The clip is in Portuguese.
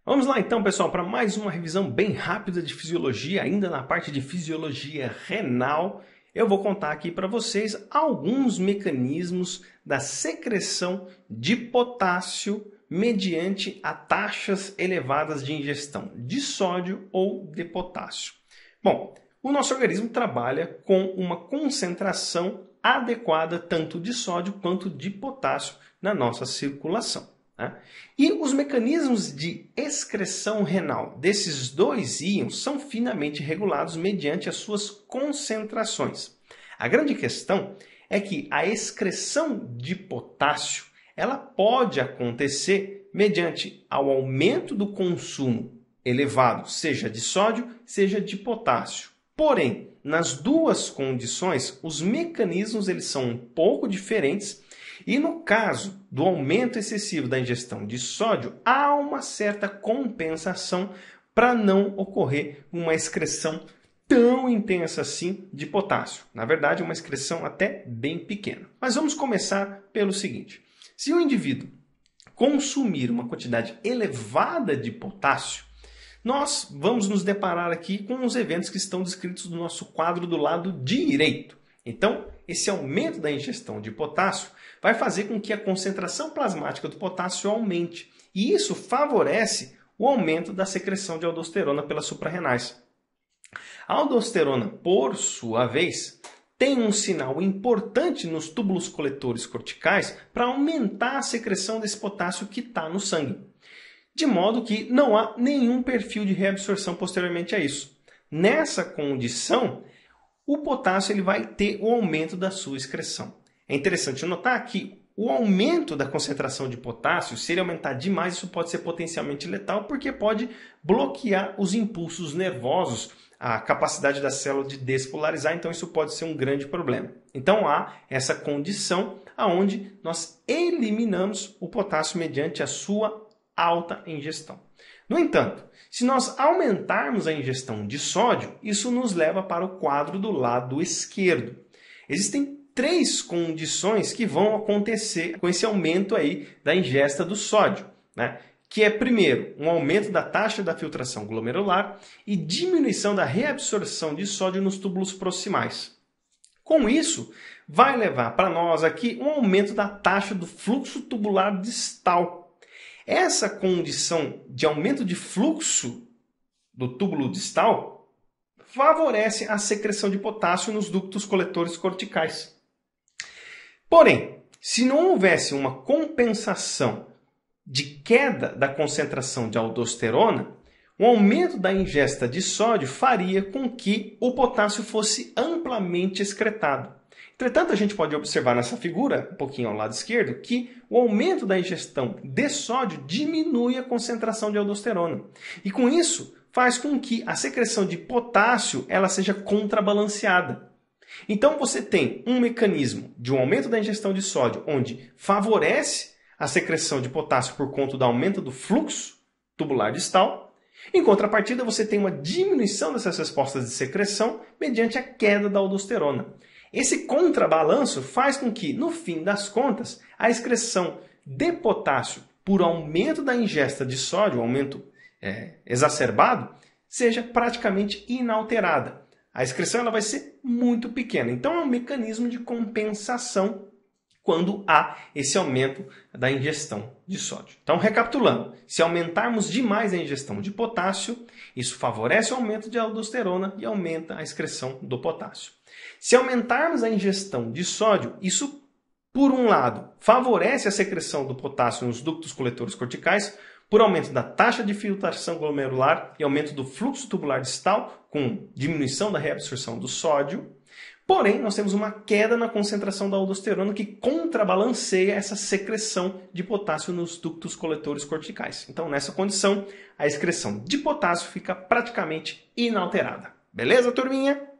Vamos lá então, pessoal, para mais uma revisão bem rápida de fisiologia, ainda na parte de fisiologia renal. Eu vou contar aqui para vocês alguns mecanismos da secreção de potássio mediante a taxas elevadas de ingestão de sódio ou de potássio. Bom, o nosso organismo trabalha com uma concentração adequada tanto de sódio quanto de potássio na nossa circulação. E os mecanismos de excreção renal desses dois íons são finamente regulados mediante as suas concentrações. A grande questão é que a excreção de potássio ela pode acontecer mediante ao aumento do consumo elevado, seja de sódio, seja de potássio. Porém, nas duas condições, os mecanismos eles são um pouco diferentes. E no caso do aumento excessivo da ingestão de sódio, há uma certa compensação para não ocorrer uma excreção tão intensa assim de potássio. Na verdade, uma excreção até bem pequena. Mas vamos começar pelo seguinte. Se o indivíduo consumir uma quantidade elevada de potássio, nós vamos nos deparar aqui com os eventos que estão descritos no nosso quadro do lado direito. Então, esse aumento da ingestão de potássio vai fazer com que a concentração plasmática do potássio aumente. E isso favorece o aumento da secreção de aldosterona pelas suprarrenais. A aldosterona, por sua vez, tem um sinal importante nos túbulos coletores corticais para aumentar a secreção desse potássio que está no sangue. De modo que não há nenhum perfil de reabsorção posteriormente a isso. Nessa condição, o potássio ele vai ter o aumento da sua excreção. É interessante notar que o aumento da concentração de potássio, se ele aumentar demais, isso pode ser potencialmente letal, porque pode bloquear os impulsos nervosos, a capacidade da célula de despolarizar, então isso pode ser um grande problema. Então há essa condição onde nós eliminamos o potássio mediante a sua alta ingestão. No entanto, se nós aumentarmos a ingestão de sódio, isso nos leva para o quadro do lado esquerdo. Existem três condições que vão acontecer com esse aumento aí da ingesta do sódio, que é, primeiro, um aumento da taxa da filtração glomerular e diminuição da reabsorção de sódio nos túbulos proximais. Com isso, vai levar para nós aqui um aumento da taxa do fluxo tubular distal. Essa condição de aumento de fluxo do túbulo distal favorece a secreção de potássio nos ductos coletores corticais. Porém, se não houvesse uma compensação de queda da concentração de aldosterona, o aumento da ingesta de sódio faria com que o potássio fosse amplamente excretado. Entretanto, a gente pode observar nessa figura, um pouquinho ao lado esquerdo, que o aumento da ingestão de sódio diminui a concentração de aldosterona. E com isso, faz com que a secreção de potássio ela seja contrabalanceada. Então, você tem um mecanismo de um aumento da ingestão de sódio, onde favorece a secreção de potássio por conta do aumento do fluxo tubular distal. Em contrapartida, você tem uma diminuição dessas respostas de secreção mediante a queda da aldosterona. Esse contrabalanço faz com que, no fim das contas, a excreção de potássio por aumento da ingesta de sódio, aumento exacerbado, seja praticamente inalterada. A excreção ela vai ser muito pequena. Então, é um mecanismo de compensação quando há esse aumento da ingestão de sódio. Então, recapitulando, se aumentarmos demais a ingestão de potássio, isso favorece o aumento de aldosterona e aumenta a excreção do potássio. Se aumentarmos a ingestão de sódio, isso, por um lado, favorece a secreção do potássio nos ductos coletores corticais, por aumento da taxa de filtração glomerular e aumento do fluxo tubular distal, com diminuição da reabsorção do sódio. Porém, nós temos uma queda na concentração da aldosterona que contrabalanceia essa secreção de potássio nos ductos coletores corticais. Então, nessa condição, a excreção de potássio fica praticamente inalterada. Beleza, turminha?